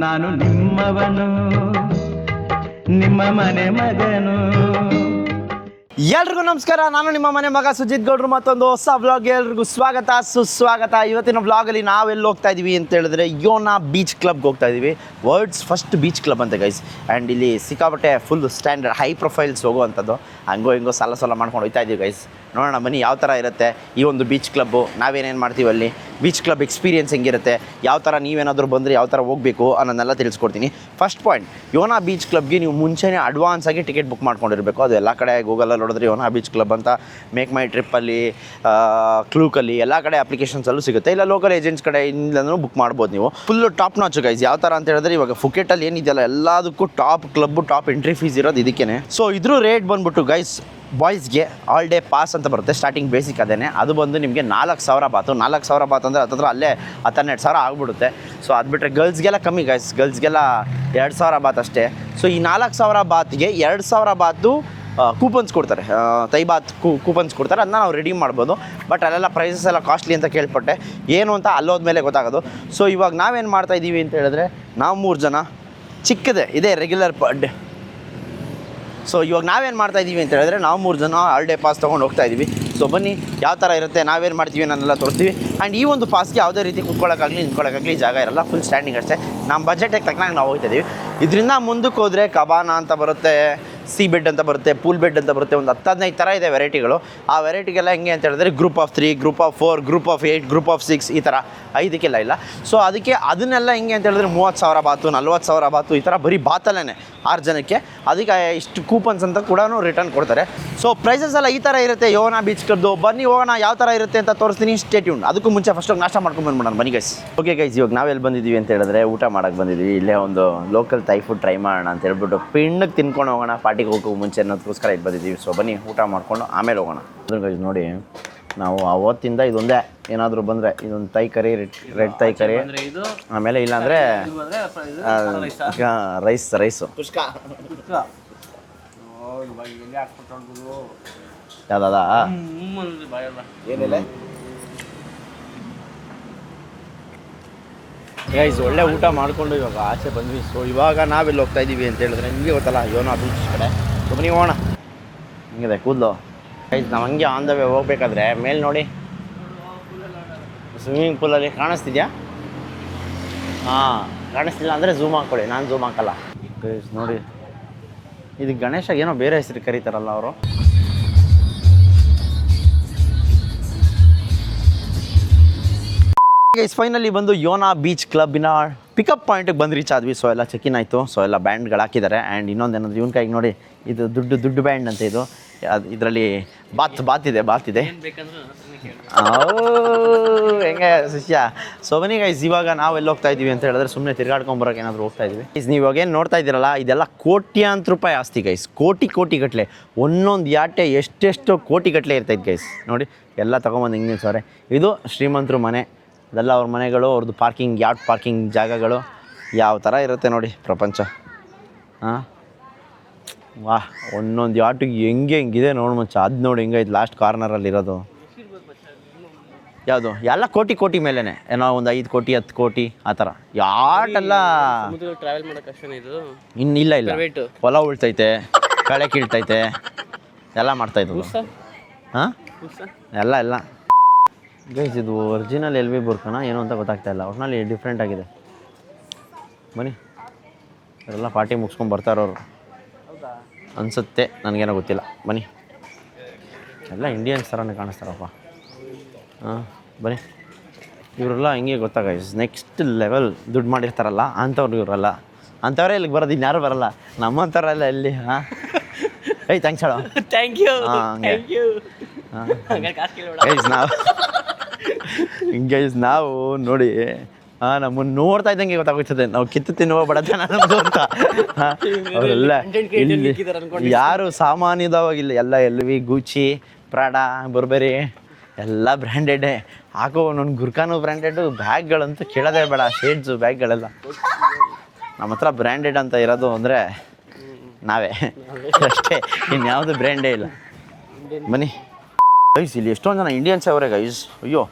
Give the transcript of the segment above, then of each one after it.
ನಾನು ನಿಮ್ಮವನು, ನಿಮ್ಮ ಮನೆ ಮಗನು. ಎಲ್ರಿಗೂ ನಮಸ್ಕಾರ. ನಾನು ನಿಮ್ಮ ಮನೆ ಮಗ ಸುಜಿತ್ ಗೌಡ್ರು. ಮತ್ತೊಂದು ಹೊಸ ವ್ಲಾಗ್ ಎಲ್ರಿಗೂ ಸ್ವಾಗತ ಸುಸ್ವಾಗತ. ಇವತ್ತಿನ ವ್ಲಾಗಲ್ಲಿ ನಾವೆಲ್ಲಿ ಹೋಗ್ತಾ ಇದ್ದೀವಿ ಅಂತ ಹೇಳಿದ್ರೆ ಯೋನಾ ಬೀಚ್ ಕ್ಲಬ್ಗೆ ಹೋಗ್ತಾ ಇದ್ದೀವಿ. ವರ್ಲ್ಡ್ಸ್ ಫಸ್ಟ್ ಬೀಚ್ ಕ್ಲಬ್ ಅಂತ ಗೈಸ್. ಆ್ಯಂಡ್ ಇಲ್ಲಿ ಸಿಕ್ಕಾಪಟ್ಟೆ ಫುಲ್ ಸ್ಟ್ಯಾಂಡರ್ಡ್ ಹೈ ಪ್ರೊಫೈಲ್ಸ್ ಹೋಗುವಂಥದ್ದು. ಹಂಗೋ ಹಿಂಗೋ ಸಾಲ ಮಾಡ್ಕೊಂಡು ಹೋಗ್ತಾ ಇದ್ದೀವಿ ಗೈಸ್. ನೋಡೋಣ ಬನ್ನಿ ಯಾವ ಥರ ಇರುತ್ತೆ ಈ ಒಂದು ಬೀಚ್ ಕ್ಲಬ್ಬು, ನಾವೇನೇನು ಮಾಡ್ತೀವಿ ಅಲ್ಲಿ, ಬೀಚ್ ಕ್ಲಬ್ ಎಕ್ಸ್ಪೀರಿಯನ್ಸ್ ಹೆಂಗಿರುತ್ತೆ, ಯಾವ ಥರ ನೀವೇನಾದರೂ ಬಂದರೆ ಯಾವ ಥರ ಹೋಗಬೇಕು ಅನ್ನೋದನ್ನೆಲ್ಲ ತಿಳಿಸ್ಕೊಡ್ತೀನಿ. ಫಸ್ಟ್ ಪಾಯಿಂಟ್, ಯೋನಾ ಬೀಚ್ ಕ್ಲಬ್ಗೆ ನೀವು ಮುಂಚೆನೇ ಅಡ್ವಾನ್ಸಾಗಿ ಟಿಕೆಟ್ ಬುಕ್ ಮಾಡ್ಕೊಂಡಿರಬೇಕು. ಅದು ಎಲ್ಲ ಕಡೆ ಗೂಗಲಲ್ಲಿ ನೋಡಿದ್ರೆ ಯೋನಾ ಬೀಚ್ ಕ್ಲಬ್ ಅಂತ ಮೇಕ್ ಮೈ ಟ್ರಿಪ್ಪಲ್ಲಿ, ಕ್ಲೂಕಲ್ಲಿ ಎಲ್ಲ ಕಡೆ ಅಪ್ಲಿಕೇಶನ್ಸಲ್ಲೂ ಸಿಗುತ್ತೆ. ಇಲ್ಲ ಲೋಕಲ್ ಏಜೆಂಟ್ಸ್ ಕಡೆ ಇಂದಲೂ ಬುಕ್ ಮಾಡ್ಬೋದು ನೀವು. Full top notch guys. ಯಾವ ಥರ ಅಂತ ಹೇಳಿದ್ರೆ ಇವಾಗ ಫುಕೆಟಲ್ಲಿ ಏನಿದೆಯಲ್ಲ ಎಲ್ಲದಕ್ಕೂ top club, top entry fees ಇರೋದು ಇದಕ್ಕೇ. ಸೊ ಇದ್ರ ರೇಟ್ ಬಂದ್ಬಿಟ್ಟು ಗೈಸ್, ಬಾಯ್ಸ್ಗೆ ಆಲ್ ಡೇ ಪಾಸ್ ಅಂತ ಬರುತ್ತೆ. ಸ್ಟಾರ್ಟಿಂಗ್ ಬೇಸಿಕ್ ಅದೇ, ಅದು ಬಂದು ನಿಮಗೆ 4,000 ಬಾತು. 4,000 ಬಾತ್ ಅಂದರೆ ಹತ್ತಿರ ಅಲ್ಲೇ 12,000 ಆಗಿಬಿಡುತ್ತೆ. ಸೊ ಅದು ಬಿಟ್ಟರೆ ಗರ್ಲ್ಸ್ಗೆಲ್ಲ ಕಮ್ಮಿ ಗೈಸ್, ಗರ್ಲ್ಸ್ಗೆಲ್ಲ 2,000 ಬಾತ್ ಅಷ್ಟೇ. ಸೊ ಈ 4,000 ಬಾತ್ಗೆ 2,000 ಬಾತು ಕೂಪನ್ಸ್ ಕೊಡ್ತಾರೆ, ತೈ ಬಾತ್ ಕೂಪನ್ಸ್ ಕೊಡ್ತಾರೆ. ಅದನ್ನ ನಾವು ರೆಡಿ ಮಾಡ್ಬೋದು. ಬಟ್ ಅಲ್ಲೆಲ್ಲ ಪ್ರೈಸಸ್ ಎಲ್ಲ ಕಾಸ್ಟ್ಲಿ ಅಂತ ಕೇಳ್ಪಟ್ಟೆ, ಏನು ಅಂತ ಅಲ್ಲೋದ್ಮೇಲೆ ಗೊತ್ತಾಗೋದು. ಸೊ ಇವಾಗ ನಾವೇನು ಮಾಡ್ತಾಯಿದ್ದೀವಿ ಅಂತ ಹೇಳಿದ್ರೆ, ನಾವು 3 ಜನ, ಚಿಕ್ಕದೇ ಇದೇ ರೆಗ್ಯುಲರ್ ಪರ್ ಡೇ. ಸೊ ಇವಾಗ ನಾವೇನು ಮಾಡ್ತಾಯಿದ್ದೀವಿ ಅಂತ ಹೇಳಿದ್ರೆ, ನಾವು 3 ಜನ ಆಲ್ ಡೇ ಪಾಸ್ ತೊಗೊಂಡು ಹೋಗ್ತಾ ಇದ್ದೀವಿ. ಸೊ ಬನ್ನಿ ಯಾವ ಥರ ಇರುತ್ತೆ, ನಾವೇನು ಮಾಡ್ತೀವಿ ನಾನೆಲ್ಲ ತೋರಿಸ್ತೀವಿ. ಆ್ಯಂಡ್ ಈ ಒಂದು ಪಾಸ್ಗೆ ಯಾವುದೇ ರೀತಿ ಕುತ್ಕೊಳ್ಳೋಕ್ಕಾಗಲಿ ನಿಂತ್ಕೊಳ್ಳೋಕ್ಕಾಗಲಿ ಜಾಗ ಇರಲ್ಲ, ಫುಲ್ ಸ್ಟ್ಯಾಂಡಿಂಗ್ ಅಷ್ಟೇ. ನಮ್ಮ ಬಜೆಟಿಗೆ ತಕ್ಕನಾಗಿ ನಾವು ಹೋಗ್ತಾಯಿದ್ದೀವಿ. ಇದರಿಂದ ಮುಂದಕ್ಕೆ ಹೋದರೆ ಕಬಾನ ಅಂತ ಬರುತ್ತೆ, ಸಿ ಬೆಡ್ ಅಂತ ಬರುತ್ತೆ, ಪೂಲ್ ಬೆಡ್ ಅಂತ ಬರುತ್ತೆ. ಒಂದು 10-15 ಥರ ಇದೆ ವೆರೈಟಿಗಳು. ಆ ವೆರೈಟಿಗೆಲ್ಲ ಹೆಂಗೆ ಅಂತ ಹೇಳಿದ್ರೆ group of 3, group of 4, group of 8, group of 6 ಈ ಥರ 5ಕ್ಕೆಲ್ಲ ಇಲ್ಲ. ಸೊ ಅದಕ್ಕೆ ಅದನ್ನೆಲ್ಲ ಹೆಂಗೆ ಅಂತ ಹೇಳಿದ್ರೆ 30,000 ಬಾತು, 40,000 ಬಾತು ಈ ಥರ ಬರೀ ಬಾತಲ್ಲೇ 6 ಜನಕ್ಕೆ. ಅದಕ್ಕೆ ಇಷ್ಟು ಕೂಪನ್ಸ್ ಅಂತ ಕೂಡ ರಿಟರ್ನ್ ಕೊಡ್ತಾರೆ. ಸೊ ಪ್ರೈಸಸ್ ಎಲ್ಲ ಈ ಥರ ಇರುತ್ತೆ ಯೋನಾ ಬೀಚ್ ಕ್ಲಬ್ದು. ಬನ್ನಿ ಹೋಗೋಣ ಯಾವ ಥರ ಇರುತ್ತೆ ಅಂತ ತೋರಿಸ್ತೀನಿ. Stay tuned. ಅದಕ್ಕೂ ಮುಂಚೆ ಫಸ್ಟ್ ನಾಷ್ಟ ಮಾಡ್ಕೊಂಡು ಬಂದ್ಬಿಡೋಣ ಬನ್ನಿ ಗೈಸ್. ಓಕೆ ಗೈಸ್, ಇವಾಗ ನಾವೆಲ್ಲಿ ಬಂದಿದ್ದೀವಿ ಅಂತ ಹೇಳಿದ್ರೆ ಊಟ ಮಾಡೋಕ್ಕೆ ಬಂದಿದ್ದೀವಿ. ಇಲ್ಲೇ ಒಂದು ಲೋಕಲ್ ಥೈ ಫುಡ್ ಟ್ರೈ ಮಾಡೋಣ ಅಂತ ಹೇಳ್ಬಿಟ್ಟು ಪಿಂಡಕ್ಕೆ ತಿನ್ಕೊಂಡು ಹೋಗೋಣ, ಪಾರ್ಟಿಗೆ ಹೋಗೋ ಮುಂಚೆ ಅನ್ನೋದಕ್ಕೋಸ್ಕರ ಇದು ಬಂದಿದ್ದೀವಿ. ಸೊ ಬನ್ನಿ ಊಟ ಮಾಡಿಕೊಂಡು ಆಮೇಲೆ ಹೋಗೋಣ. ಅದ್ರ ಗೈಸ್ ನೋಡಿ, ನಾವು ಅವತ್ತಿಂದ ಇದೊಂದೇ ಏನಾದರೂ ಬಂದರೆ ಇದೊಂದು ತೈ ಕರಿ, ರೆಡ್ ತೈ ಕರಿ, ಆಮೇಲೆ ಇಲ್ಲಾಂದರೆ ರೈಸು ಯಾವ್ದಾದ ಏನಿಲ್ಲ ಗೈಸ್. ಒಳ್ಳೆ ಊಟ ಮಾಡಿಕೊಂಡು ಇವಾಗ ಆಚೆ ಬಂದ್ವಿ. ಸೊ ಇವಾಗ ನಾವೆಲ್ಲಿ ಹೋಗ್ತಾ ಇದ್ದೀವಿ ಅಂತ ಹೇಳಿದ್ರೆ ನಿಮಗೆ ಗೊತ್ತಲ್ಲ ಯೋನಾ ಬೀಚ್ ಕಡೆ. ಸೊ ಬನ್ನಿ ಹೋಗೋಣ. ಹಿಂಗಿದೆ ಕೂದಲು ಗೈಸ್. ನಾವು ಹಂಗೆ ಆನ್ ದ ವೇ ಹೋಗ್ಬೇಕಾದ್ರೆ ಮೇಲೆ ನೋಡಿ ಸ್ವಿಮ್ಮಿಂಗ್ ಪೂಲಲ್ಲಿ ಕಾಣಿಸ್ತಿದ್ಯಾ? ಹಾಂ, ಕಾಣಿಸ್ತಿಲ್ಲ ಅಂದರೆ ಝೂಮ್ ಹಾಕ್ಕೊಳ್ಳಿ, ನಾನು ಝೂಮ್ ಹಾಕಲ್ಲ ಗೈಸ್. ನೋಡಿ ಇದು ಗಣೇಶ ಏನೋ ಬೇರೆ ಹೆಸರು ಕರೀತಾರಲ್ಲ ಅವರು. ಗೈಸ್ ಫೈನಲಿ ಬಂದು ಯೋನಾ ಬೀಚ್ ಕ್ಲಬ್ಬಿನ ಪಿಕಪ್ ಪಾಯಿಂಟಿಗೆ ಬಂದು ರೀಚ್ ಆದ್ವಿ. ಸೊ ಎಲ್ಲ ಚೆಕ್ ಇನ್ ಆಯಿತು. ಸೊ ಎಲ್ಲ ಬ್ಯಾಂಡ್ಗಳು ಹಾಕಿದ್ದಾರೆ. ಆ್ಯಂಡ್ ಇನ್ನೊಂದೇನಂದ್ರೆ ಇವನ ಕೈಗೆ ನೋಡಿ, ಇದು ದುಡ್ಡು ಬ್ಯಾಂಡ್ ಅಂತ. ಇದು ಇದರಲ್ಲಿ ಬಾತ್ ಇದೆ ಹೆಂಗೆ ಶಿಷ್ಯ. ಸೊ ಬನ್ನಿ ಗೈಸ್, ಇವಾಗ ನಾವು ಎಲ್ಲಿ ಹೋಗ್ತಾ ಇದ್ದೀವಿ ಅಂತ ಹೇಳಿದ್ರೆ ಸುಮ್ಮನೆ ತಿರ್ಗಾಡ್ಕೊಂಬರೋಕೆ ಏನಾದರೂ ಹೋಗ್ತಾ ಇದ್ದೀವಿ. ನೀವು ಇವಾಗ ಏನು ನೋಡ್ತಾ ಇದ್ದೀರಲ್ಲ, ಇದೆಲ್ಲ ಕೋಟ್ಯಾಂತರ ರೂಪಾಯಿ ಆಸ್ತಿ ಗೈಸ್. ಕೋಟಿ ಗಟ್ಟಲೆ, ಒಂದೊಂದು ಯಾಟೆ ಎಷ್ಟೆಷ್ಟು ಕೋಟಿ ಗಟ್ಟಲೆ ಇರ್ತೈತೆ ಗೈಸ್. ನೋಡಿ ಎಲ್ಲ ತೊಗೊಂಬಂದು ಹಿಂಗೆ ನಿಲ್ಸವ್ರೆ. ಇದು ಶ್ರೀಮಂತರು ಮನೆ, ಇದೆಲ್ಲ ಅವ್ರ ಮನೆಗಳು, ಅವ್ರದ್ದು ಪಾರ್ಕಿಂಗ್, ಯಾಟ್ ಪಾರ್ಕಿಂಗ್ ಜಾಗಗಳು. ಯಾವ ಥರ ಇರುತ್ತೆ ನೋಡಿ ಪ್ರಪಂಚ. ಹಾಂ ವಾಹ್, ಒಂದೊಂದು ಯಾಟಿಗೆ ಹೆಂಗಿದೆ ನೋಡಿ ಮುಂಚೆ. ಅದು ನೋಡಿ ಹೆಂಗೈತೆ ಲಾಸ್ಟ್ ಕಾರ್ನರಲ್ಲಿ ಇರೋದು. ಯಾವುದು ಎಲ್ಲ ಕೋಟಿ ಮೇಲೇ, ಏನೋ ಒಂದು 5 ಕೋಟಿ 10 ಕೋಟಿ ಆ ಥರ ಯಾಟೆಲ್ಲ. ಟ್ರಾವೆಲ್ ಮಾಡೋಕೆ ಇದು ಇನ್ನಿಲ್ಲ ಹೊಲ ಉಳ್ತೈತೆ, ಕಳೆ ಕೀಳ್ತೈತೆ, ಎಲ್ಲ ಮಾಡ್ತಾಯಿದ್ದು. ಹಾಂ ಎಲ್ಲ ಗೈಸ್ ಇದು ಒರಿಜಿನಲ್ ಎಲ್ ವಿ ಬುರ್ಕನ ಏನೋ ಅಂತ ಗೊತ್ತಾಗ್ತಾ ಇಲ್ಲ. ಒಟ್ಟಿನಲ್ಲಿ ಡಿಫ್ರೆಂಟ್ ಆಗಿದೆ. ಬನ್ನಿ, ಇವರೆಲ್ಲ ಪಾರ್ಟಿ ಮುಗಿಸ್ಕೊಂಡು ಬರ್ತಾರವ್ರು ಅನಿಸುತ್ತೆ, ನನಗೇನೋ ಗೊತ್ತಿಲ್ಲ. ಬನ್ನಿ, ಎಲ್ಲ ಇಂಡಿಯನ್ಸ್ ಥರನೇ ಕಾಣಿಸ್ತಾರಪ್ಪ. ಹಾಂ ಬನ್ನಿ, ಇವರೆಲ್ಲ ಹಿಂಗೆ ಗೊತ್ತಾ ಗೈಸ್, ನೆಕ್ಸ್ಟ್ ಲೆವೆಲ್ ದುಡ್ಡು ಮಾಡಿರ್ತಾರಲ್ಲ ಅಂಥವ್ರು ಇವರಲ್ಲ. ಅಂಥವರೇ ಇಲ್ಲಿಗೆ ಬರೋದು, ಇನ್ಯಾರು ಬರಲ್ಲ ನಮ್ಮಂಥವ್ರಲ್ಲ ಇಲ್ಲಿ. ಹಾಂ ಏಯ್ ಥ್ಯಾಂಕ್ಸ್ ಹೇಳೋ. Thank you. ಗೈಸ್ ನಾವು ನೋಡಿ, ನಮ್ಮನ್ನು ನೋಡ್ತಾ ಇದ್ದಂಗೆ ಗೊತ್ತಾಗ್ತದೆ ನಾವು ಕಿತ್ತು ತಿನ್ನುವ ಬಡತನ ನಮ್ಮದು ಅಂತ. ಅವರೆಲ್ಲ ಇಲ್ಲಿ ಯಾರು ಸಾಮಾನ್ಯದವಾಗಿಲ್ಲ, ಎಲ್ಲ ಎಲ್ ವಿ, ಗೂಚಿ, ಪ್ರಾಡಾ, ಬರ್ಬರಿ ಎಲ್ಲ ಬ್ರ್ಯಾಂಡೆಡೇ. ಹಾಕೋ ನನ್ನ ಗುರ್ಕಾನು ಬ್ರ್ಯಾಂಡೆಡು, ಬ್ಯಾಗ್ಗಳಂತೂ ಕೇಳೋದೇ ಬೇಡ, ಶೇಡ್ಸು ಬ್ಯಾಗ್ಗಳೆಲ್ಲ. ನಮ್ಮ ಹತ್ರ ಬ್ರ್ಯಾಂಡೆಡ್ ಅಂತ ಇರೋದು ಅಂದರೆ ನಾವೇ ಅಷ್ಟೇ, ಇನ್ಯಾವುದು ಬ್ರ್ಯಾಂಡೇ ಇಲ್ಲ. ಬನ್ನಿ ಗೈಸ್, ಇಲ್ಲಿ ಎಷ್ಟೊಂದು ಜನ ಇಂಡಿಯನ್ಸ್ ಅವರೇ ಗೈಸ್. ಅಯ್ಯೋ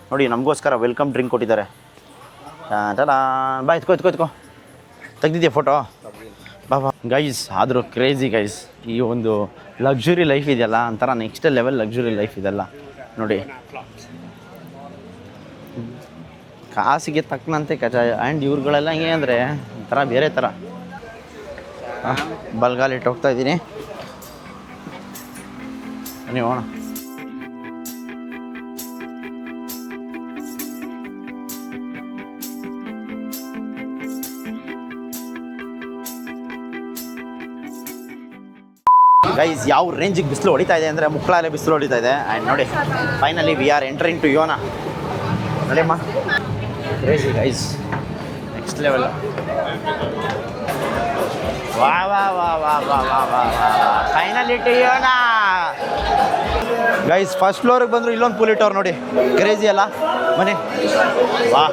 ನೋಡಿ, ನಮಗೋಸ್ಕರ ವೆಲ್ಕಮ್ ಡ್ರಿಂಕ್ ಕೊಟ್ಟಿದ್ದಾರೆ. ಬಾ ಎತ್ಕೋ ತೆಗ್ದಿದ್ಯಾ ಫೋಟೋ? ಬಾಬಾ ಗೈಸ್, ಆದರೂ ಕ್ರೇಜಿ ಗೈಸ್. ಈ ಒಂದು ಲಕ್ಸುರಿ ಲೈಫ್ ಇದೆಯಲ್ಲ, ಒಂಥರ ನೆಕ್ಸ್ಟ್ ಲೆವೆಲ್ ಲಕ್ಸುರಿ ಲೈಫ್ ಇದೆಲ್ಲ ನೋಡಿ. ಕಾಸಿಗೆ ತಕ್ಕನಂತೆ ಕಚಾಯ. ಆ್ಯಂಡ್ ಇವ್ರುಗಳೆಲ್ಲ ಹೆಂಗೆ ಅಂದರೆ ಒಂಥರ ಬೇರೆ ಥರ. ಬಲ್ಗಾಲಿಟ್ಟು ಹೋಗ್ತಾ ಇದ್ದೀನಿ. ನೀವು ಹೋಣ. ಗೈಸ್, ಯಾವ ರೇಂಜಿಗೆ ಬಿಸಿಲು ಹೊಡಿತಾ ಇದೆ ಅಂದರೆ ಮುಕ್ಕಳಲ್ಲೇ ಬಿಸಿಲು ಹೊಡಿತಾ ಇದೆ. ಆ್ಯಂಡ್ ನೋಡಿ, finally we are entering to Yona. ನೋಡಿಯಮ್ಮ, ಕ್ರೇಜಿ ಗೈಸ್, ನೆಕ್ಸ್ಟ್ ಲೆವೆಲ್. ವಾ ವಾ ವಾ ವಾ ವಾ ವಾ ವಾ finally to Yona. Guys, first ಫ್ಲೋರಿಗೆ ಬಂದರು ಇಲ್ಲೊಂದು ಪೂಲ್ ಇಟ್ಟವ್ರು ನೋಡಿ, ಕ್ರೇಜಿ ಅಲ್ಲ ಮನೆ. ವಾ,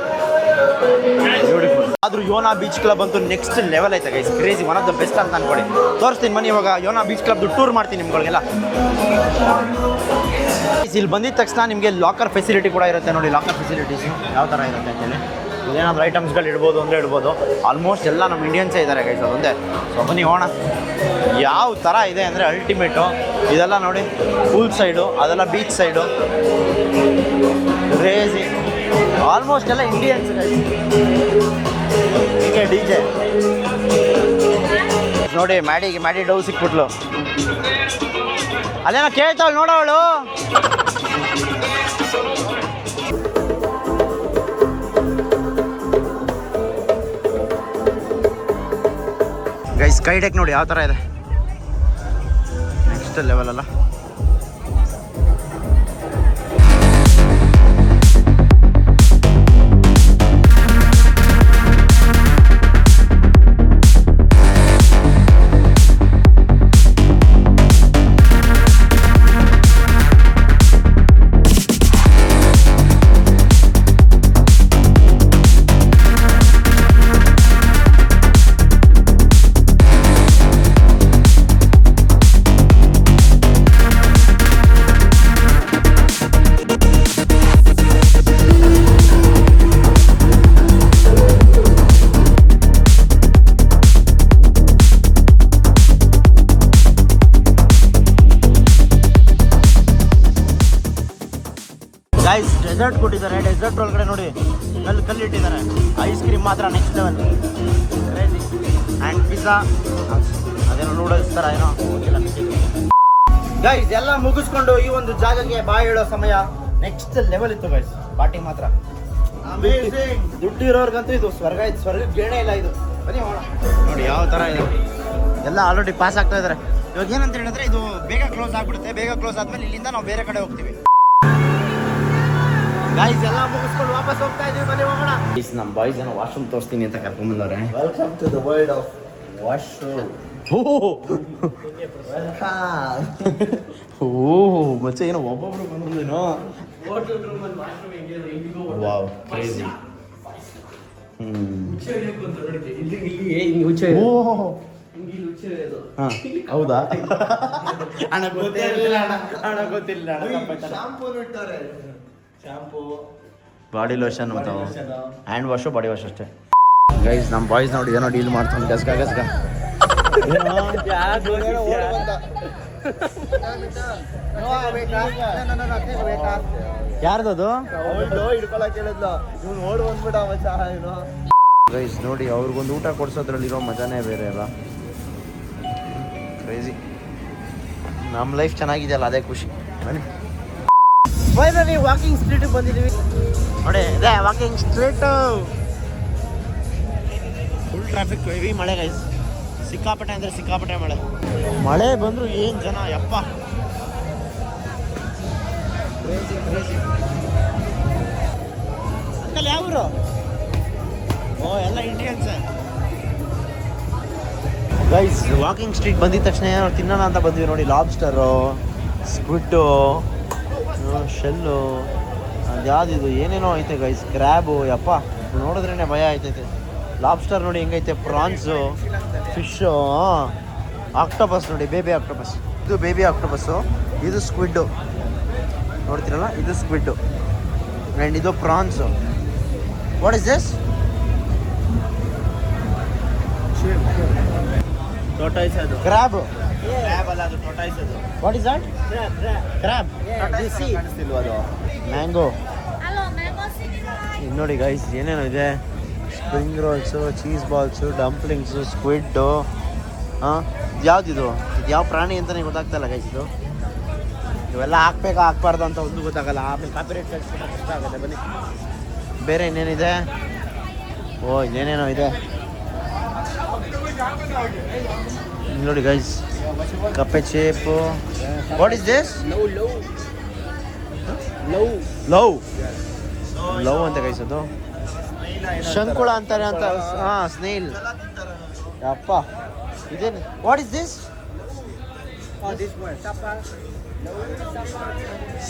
ಬ್ಯೂಟಿಫುಲ್. ಆದರೂ ಯೋನಾ ಬೀಚ್ ಕ್ಲಬ್ ಅಂತೂ ನೆಕ್ಸ್ಟ್ ಲೆವೆಲ್ ಐತೆ guys, crazy, one of the best ಅಂತ ಅನ್ಕೊಳ್ಳಿ. ತೋರಿಸ್ತೀನಿ ಬನ್ನಿ, ಇವಾಗ ಯೋನಾ ಬೀಚ್ ಕ್ಲಬ್ದು ಟೂರ್ ಮಾಡ್ತೀನಿ ನಿಮ್ಗಳಿಗೆಲ್ಲ. ಇಲ್ಲಿ ಬಂದಿದ ತಕ್ಷಣ ನಿಮಗೆ ಲಾಕರ್ ಫೆಸಿಲಿಟಿ ಕೂಡ ಇರುತ್ತೆ ನೋಡಿ. ಲಾಕರ್ ಫೆಸಿಲಿಟೀಸು ಯಾವ ಥರ ಇರುತ್ತೆ ಅಂತೇಳಿ, ಏನಾದರೂ ಐಟಮ್ಸ್ಗಳು ಇಡ್ಬೋದು ಅಂದರೆ ಇಡ್ಬೋದು. ಆಲ್ಮೋಸ್ಟ್ ಎಲ್ಲ ನಮ್ಮ ಇಂಡಿಯನ್ಸೇ ಇದ್ದಾರೆ ಗೈಸ್, ಅದೊಂದೇ. ಸೊ ಬನ್ನಿ ಹೋಣ. ಯಾವ ಥರ ಇದೆ ಅಂದರೆ ಅಲ್ಟಿಮೇಟು. ಇದೆಲ್ಲ ನೋಡಿ ಪೂಲ್ ಸೈಡು, ಅದೆಲ್ಲ ಬೀಚ್ ಸೈಡು, ಕ್ರೇಜಿ. ಆಲ್ಮೋಸ್ಟ್ ಎಲ್ಲ ಇಂಡಿಯನ್ಸ್ ಹೀಗೆ. ಡಿ ಜೆ ನೋಡಿ, ಮ್ಯಾಡಿ ಡೌ ಸಿಕ್ಬಿಟ್ಲು. ಅದೇನೋ ಕೇಳ್ತಾವಳು ನೋಡೋವಳು. ಗೈಸ್, ಸ್ಕೈ ಡೆಕ್ ನೋಡಿ ಯಾವ ಥರ ಇದೆ, ನೆಕ್ಸ್ಟ್ ಲೆವೆಲ್ ಅಲ್ಲ. ಗೈಸ್, ಡೆಸರ್ಟ್ ಕೊಟ್ಟಿದ್ದಾರೆ. ಡೆಸರ್ಟ್ ಒಳಗಡೆ ನೋಡಿ ಕಲ್ಲಿಟ್ಟಿದ್ದಾರೆ. ಐಸ್ ಕ್ರೀಮ್ ಮಾತ್ರ next level, crazy. And pizza, ಅದೇನೋ ನೂಡಲ್ಸ್ ಥರ ಏನೋ ಗೊತ್ತಿಲ್ಲ. ಗೈಸ್, ಎಲ್ಲ ಮುಗಿಸ್ಕೊಂಡು ಈ ಒಂದು ಜಾಗಕ್ಕೆ ಬಾಯ್ ಹೇಳೋ ಸಮಯ. ನೆಕ್ಸ್ಟ್ ಲೆವೆಲ್ ಇತ್ತು ಗೈಸ್, ಪಾರ್ಟಿ ಮಾತ್ರ ದುಡ್ಡು ಇರೋರ್ಗಂತೂ ಇದು ಸ್ವರ್ಗ. ಇದು ಸ್ವರ್ಗಕ್ಕೆ ಗೇಣೆ ಇಲ್ಲ ಇದು. ಬನ್ನಿ ಹೋಣ. ನೋಡಿ ಯಾವ ಥರ ಇದೆ, ಎಲ್ಲ ಆಲ್ರೆಡಿ ಪಾಸ್ ಆಗ್ತಾ ಇದ್ದಾರೆ. ಇವಾಗ ಏನಂತ ಹೇಳಿದ್ರೆ, ಇದು ಬೇಗ ಕ್ಲೋಸ್ ಆಗ್ಬಿಡುತ್ತೆ. ಬೇಗ ಕ್ಲೋಸ್ ಆದ್ಮೇಲೆ ಇಲ್ಲಿಂದ ನಾವು ಬೇರೆ ಕಡೆ ಹೋಗ್ತೀವಿ. ಗೈಸ್, ಎಲ್ಲ ಮುಗಿಸ್ಕೊಂಡು ವಾಪಸ್ ಹೋಗ್ತಾ ಇದೀವಿ. ಬನ್ನಿ ಹೋಗೋಣ. ನಮ್ಮ ಬಾಯ್ಸ್ ಏನೋ ವಾಶ್ರೂಮ್ ತೋರಿಸ್ತೀನಿ ಅಂತ ಕರ್ಕೊಂಡ್ಬಂದವ್ರೆ. Welcome to the world of washroom. Oh ಮಚ್ಚೆ, ಏನೋ ಒಬ್ಬೊಬ್ರು ಬಂದಿದ್ದೇನೋ. Wow, crazy. ಹೌದಾ? ಅಣ್ಣ ಗೊತ್ತಿಲ್ಲ, ಅಣ್ಣ ಗೊತ್ತಿಲ್ಲ. ಶಾಂಪೂ, ಬಾಡಿ ಲೋಷನ್ ಮತ್ತು ಹ್ಯಾಂಡ್ ವಾಶು, ಬಾಡಿ ವಾಶ್ ಅಷ್ಟೇ. ಗೈಸ್, ನಮ್ಮ ಬಾಯ್ಸ್ ನೋಡಿ ಏನೋ ಡೀಲ್ ಮಾಡ್ಕೊಂಡು ಗಸ್ಗ ಯಾರ್ದದು? ಗೈಸ್ ನೋಡಿ, ಅವ್ರಿಗೊಂದು ಊಟ ಕೊಡ್ಸೋದ್ರಲ್ಲಿರೋ ಮಜಾನೇ ಬೇರೆ ಅಲ್ಲ. ಕ್ರೇಜಿ. ನಮ್ಮ ಲೈಫ್ ಚೆನ್ನಾಗಿದೆಯಲ್ಲ, ಅದೇ ಖುಷಿ. ಬನ್ನಿ. ಫೈನಲಿ ವಾಕಿಂಗ್ ಸ್ಟ್ರೀಟಿಗೆ ಬಂದಿದ್ದೀವಿ ನೋಡಿ. ಇದೆ walking street. Full traffic, heavy ಮಳೆ ಗೈಸ್, ಸಿಕ್ಕಾಪಟ್ಟೆ ಅಂದರೆ ಸಿಕ್ಕಾಪಟ್ಟೆ ಮಳೆ. ಮಳೆ ಬಂದರೂ ಏನು ಜನ, ಯಪ್ಪ, ಕ್ರೇಜಿ ಕ್ರೇಜಿ. ಅಂಕಲ್ ಯಾವರು? ಓ, ಎಲ್ಲ ಇಂಡಿಯನ್ಸೇ. ಗೈಸ್, ವಾಕಿಂಗ್ ಸ್ಟ್ರೀಟ್ ಬಂದಿದ ತಕ್ಷಣ ಏನೋ ತಿನ್ನೋಣ ಅಂತ ಬಂದ್ವಿ ನೋಡಿ. ಲಾಬ್ಸ್ಟರು, ಸ್ಕ್ವಿಡ್ಡು, ಶೆಲ್ಲು, ಅದ್ಯಾವುದಿದು ಏನೇನೋ ಐತೆ ಗೈಸ್, ಕ್ರ್ಯಾಬು. ಯಪ್ಪ, ನೋಡಿದ್ರೇ ಭಯ ಆಯ್ತೈತೆ. ಲಾಬ್ಸ್ಟರ್ ನೋಡಿ ಹೆಂಗೈತೆ, ಪ್ರಾನ್ಸು, ಫಿಶ್ಶು, ಆಕ್ಟೋಪಸ್ ನೋಡಿ, ಬೇಬಿ ಆಕ್ಟೋಪಸ್. ಇದು ಬೇಬಿ ಆಕ್ಟೋಪಸ್ಸು, ಇದು ಸ್ಕ್ವಿಡ್ಡು ನೋಡ್ತೀರಲ್ಲ, ಇದು ಸ್ಕ್ವಿಡ್ಡು. ಆ್ಯಂಡ್ ಇದು prawns. What is this? Tortoise ಅದು ಕ್ರ್ಯಾಬ್ ಕ್ರ್ಯಾಬ್ ಅಲ್ಲ ಅದು ಟೋಟೈಸ್ ಅದು ವಾಟ್ ಇಸ್ ದಟ್ ಕ್ರ್ಯಾಬ್ ಕಾಣಿಸ್ತಿಲ್ವ ಅದು ಮ್ಯಾಂಗೋ ಇಲ್ಲಿ ನೋಡಿ ಗೈಸ್ ಏನೇನೋ ಇದೆ spring rolls cheese balls dumplings squid ಹಾಂ ಯಾವ್ದಿದು ಇದು ಯಾವ ಪ್ರಾಣಿ ಅಂತಲೇ ಗೊತ್ತಾಗ್ತಾಯಿಲ್ಲ ಗೈಸ್ ಇದು ಇವೆಲ್ಲ ಹಾಕ್ಬೇಕಾ ಹಾಕ್ಬಾರ್ದು ಅಂತ ಒಂದು ಗೊತ್ತಾಗಲ್ಲ ಆಮೇಲೆ ಕಾಪಿರೇಟ್ ಕಳಿಸ್ಬಿಟ್ರೆ ಕಷ್ಟ ಆಗುತ್ತೆ ಬನ್ನಿ ಬೇರೆ ಇನ್ನೇನಿದೆ ಓ ಇನ್ನೇನೇನೋ ಇದೆ ನೋಡಿ ಗೈಸ್ ಕಪ್ಪೆ ಚೇಪು what is this love love ಅಂತ ಗೈಸ್ ಅದು ಶಂಕುಳ ಅಂತಾರೆ ಅಂತ ಹಾಂ ಸ್ನೇಲ್ ಅಪ್ಪ ಇದೇನು ವಾಟ್ ಇಸ್ ದಿಸ್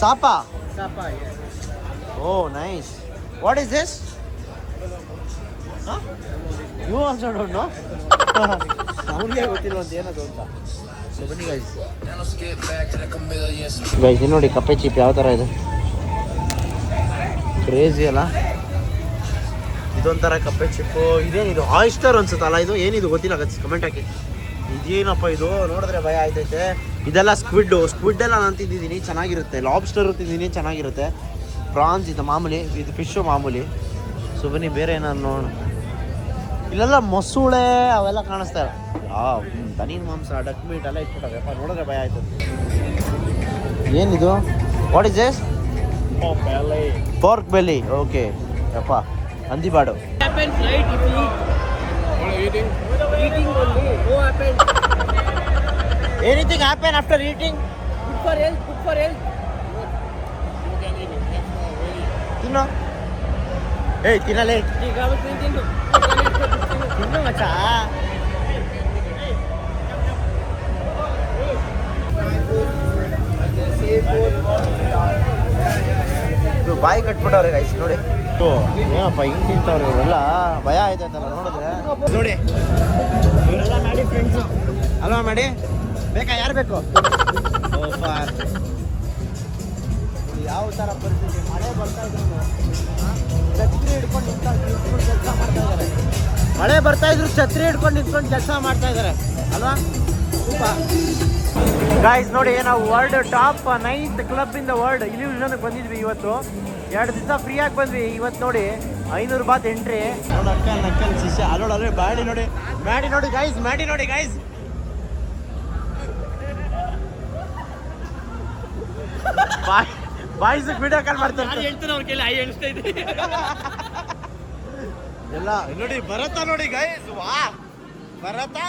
ಸಾಪಾ oh nice what is this you also don't know ಅವ್ರಿಗೆ ಗೊತ್ತಿಲ್ಲ ಅಂತ ಏನದು ಅಂತ ಸೊ ಬನ್ನಿ ಗೈಸ್ ಗೈಸ್ ನೋಡಿ ಕಪ್ಪೆ ಚೀಪ್ ಯಾವ ಥರ ಇದೆ ಕ್ರೇಜಿ ಅಲ್ಲ ಇದೊಂಥರ ಕಪ್ಪೆ ಚಿಪ್ಪು ಇದೇನಿದು ಆಯಿಸ್ಟರ್ ಅನ್ಸುತ್ತಲ್ಲ ಇದು ಏನಿದು ಗೊತ್ತಿಲ್ಲ ಕಮೆಂಟ್ ಹಾಕಿ ಇದೇನಪ್ಪ ಇದು ನೋಡಿದ್ರೆ ಭಯ ಆಯ್ತೈತೆ ಇದೆಲ್ಲ ಸ್ಕ್ವಿಡ್ ಎಲ್ಲ ನಾನು ತಿಂದಿದ್ದೀನಿ ಚೆನ್ನಾಗಿರುತ್ತೆ ಲಾಬ್ಸ್ಟರ್ ತಿಂದಿದ್ದೀನಿ ಚೆನ್ನಾಗಿರುತ್ತೆ ಪ್ರಾನ್ಸ್ ಇದು ಮಾಮೂಲಿ ಇದು ಫಿಶ್ಶು ಮಾಮೂಲಿ ಸೊ ಬನ್ನಿ ಬೇರೆ ಏನಾದ್ರು ನೋಡೋಣ ಇಲ್ಲೆಲ್ಲ ಮೊಸಳೆ ಅವೆಲ್ಲ ಕಾಣಿಸ್ತಾ ಇಲ್ಲ ದನೀನ್ ಮಾಂಸ ಡಕ್ ಮೀಟ್ ಎಲ್ಲ ಇಟ್ಬಿಟ್ಟಾರಪ್ಪ ನೋಡಿದ್ರೆ ಭಯ ಆಯ್ತು ಏನಿದು what is this pork belly okay ಯಪ್ಪ ಹಂದಿಬಾಡು anything happen after eating good for health ತಿನ್ನೋ ಏಯ್ ತಿನ್ನಲೇ ತಿನ್ನು ಮಚ್ಚ ಬಾಯಿ ಕಟ್ಬಿಟ್ಟವ್ರೆ ಗೈಸ್ ನೋಡಿ ಏನಪ್ಪ ಹಿಂಗೆ ತಿಂತವ್ರೆ ಇವರೆಲ್ಲ ಭಯ ಆಯ್ತೈತಲ್ಲ ನೋಡಿದ್ರೆ ನೋಡಿ ಇವರೆಲ್ಲ ಮಾಡಿ ಫ್ರೆಂಡ್ಸು ಅಲ್ವಾ ಮಾಡಿ ಬೇಕಾ ಯಾರು ಬೇಕು ಯಾವ ಥರ ಪರಿಸ್ಥಿತಿ ಮಳೆ ಬರ್ತಾ ಇದ್ರು ಛತ್ರಿ ಹಿಡ್ಕೊಂಡು ನಿಂತ್ಕೊಂಡು ಕೆಲಸ ಮಾಡ್ತಾ ಇದ್ದಾರೆ ಮಳೆ ಬರ್ತಾ ಇದ್ರು ಛತ್ರಿ ಹಿಡ್ಕೊಂಡು ನಿಂತ್ಕೊಂಡು ಕೆಲಸ ಮಾಡ್ತಾ ಇದ್ದಾರೆ ಅಲ್ವಾ ಗಾಯ್ಸ್ ನೋಡಿ ನಾವು world top 9th club in the world ಇಲ್ಯೂಷನ್ಗೆ ಬಂದಿದ್ವಿ ಇವತ್ತು 2 ದಿವಸ ಫ್ರೀಯಾಗಿ ಬಂದ್ವಿ ಇವತ್ತು ನೋಡಿ 500 ಬಾತ್ ಎಂಟ್ರಿ ನಕ್ಕಲ್ ಶಿಷ್ಯ ಅಲ್ಲೋಡಲ್ರಿ ಮಾಡಿ ನೋಡಿ ಗೈಸ್ ಮಾಡಿ ನೋಡಿ ಗೈಸ್ ಬಾಯ್ಸ್ ವಿಡಿಯೋ ಕಾಲ್ ಮಾಡ್ತಾರೆ ಹೇಳ್ತಾನೆ ಅವ್ರ ಕೈಲಿ ಎಣಿಸ್ತಾ ಇದೆ ಎಲ್ಲ ನೋಡಿ ಬರತ್ತಾ ನೋಡಿ ಗೈಸ್ ವಾ ಬರತ್ತಾ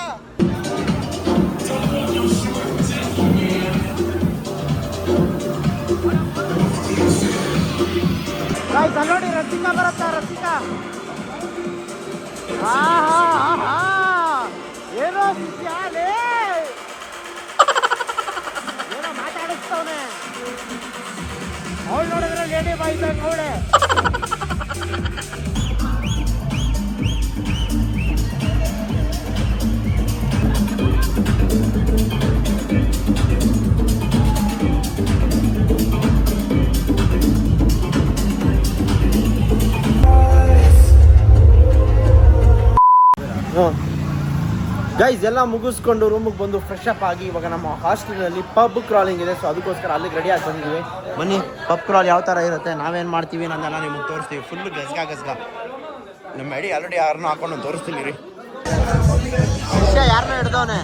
ಗೈಸ್ ನೋಡಿ ರಸಿಕಾ ಬರತ್ತಾ ರಸಿಕಾ ಏನೋ ಶಿಷ್ಯಾಲೇ ಏನೋ ಮಾತಾಡಿಸ್ತವನೆ ಅವಳು ನೋಡಿದ್ರೆ ಲೇಡಿ ಬಾಯ್ ಇದ್ದಂಗೆ ನೋಡೆ ಗೈಸ್ ಎಲ್ಲ ಮುಗಿಸ್ಕೊಂಡು ರೂಮಿಗೆ ಬಂದು ಫ್ರೆಶ್ ಅಪ್ ಆಗಿ ಇವಾಗ ನಮ್ಮ ಹಾಸ್ಟೆಲಲ್ಲಿ ಪಬ್ ಕ್ರಾಲಿಂಗ್ ಇದೆ ಸೊ ಅದಕ್ಕೋಸ್ಕರ ಅಲ್ಲಿಗೆ ರೆಡಿ ಆಗಿ ಬಂದಿದ್ದೀವಿ ಬನ್ನಿ ಪಬ್ ಕ್ರಾಲ್ ಯಾವ ಥರ ಇರುತ್ತೆ ನಾವೇನು ಮಾಡ್ತೀವಿ ಅನ್ನೋದೆಲ್ಲ ನಿಮಗೆ ತೋರಿಸ್ತೀವಿ ಫುಲ್ ಗಸ್ಗ ನಮ್ಮ ಅಡಿ ಆಲ್ರೆಡಿ ಯಾರನ್ನೂ ಹಾಕೊಂಡು ತೋರಿಸ್ತೀನಿ ರೀ ವಿಷಯ ಯಾರನ್ನ ಹಿಡ್ದವನೆ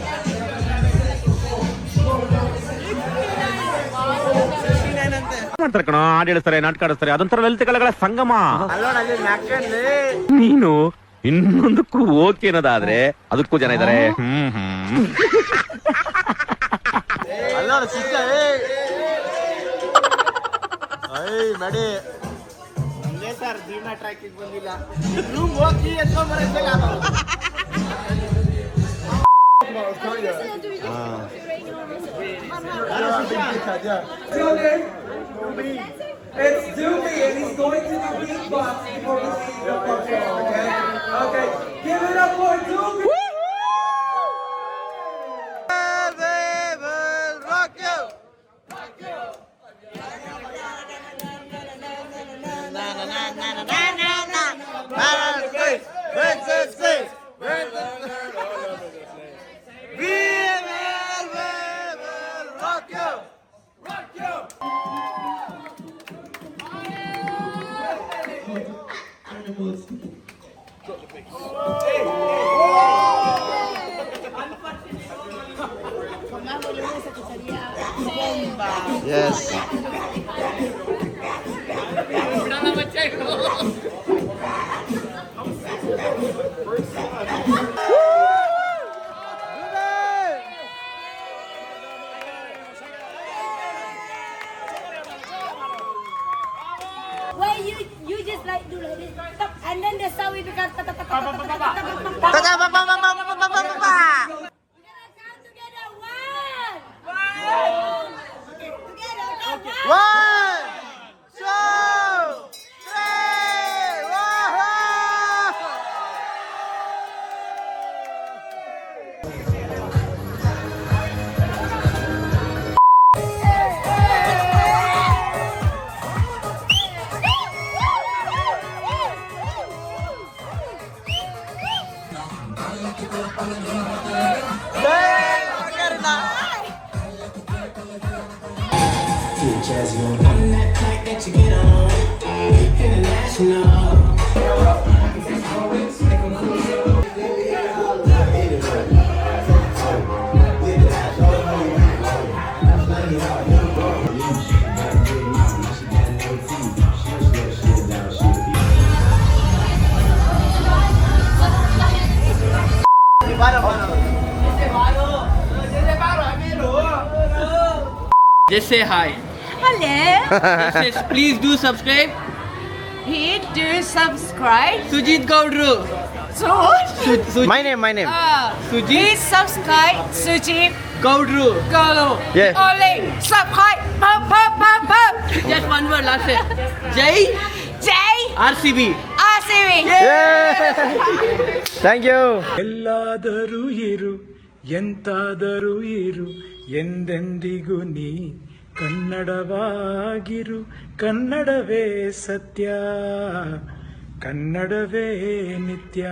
ಮಾಡ್ತಾರೆ ಕಣ ಹಾಡು ಹೇಳಿಸ್ತಾರೆ ನಾಟಕ ಆಡಿಸ್ತಾರೆ ಅದೊಂಥರ ಲಲಿತ ಕಲೆಗಳ ಸಂಗಮ ಅಲ್ಲೋಡಲ್ಲಿ ಮ್ಯಾಕಲ್ಲಿ ನೀನು ಇನ್ನೊಂದಕ್ಕೂ ಓಕೆ ಅನ್ನೋದಾದ್ರೆ ಅದಕ್ಕೂ ಜನ ಇದಾರೆ ಅಲ್ಲೋಡ ಸಿಕ್ಕ ನಡಿ ನಮ್ದೇ ಸರ್ ಭೀಮಾ ಟ್ರ್ಯಾಕಿಗೆ ಬಂದಿಲ್ಲ ರೂಮ್ ಹೋಗಿ It's Doobie and he's going to do beatbox before we see the picture, okay? Okay, give it up for Doobie! We Yes. Wait, you just like do like this, and then the sound will become ta ta ta ta ta ta ta ta ta. We're gonna count together. One. Okay, together. One. 1, 2, 3. Whoa! Just say hi. Hello. Just say, please do subscribe. Hit do subscribe Sujit Gaudru. to My name. Sujit please subscribe Suji Gaudru. Golo. Yeah. Only subscribe. Pop. Just one word last time. Jai J RCB. RCB. Thank you. ಎಲ್ಲಾದರೂ ಇರು ಎಂತಾದರೂ ಇರು ಎಂದೆಂದಿಗೂ ನೀ ಕನ್ನಡವಾಗಿರು ಕನ್ನಡವೇ ಸತ್ಯ ಕನ್ನಡವೇ ನಿತ್ಯ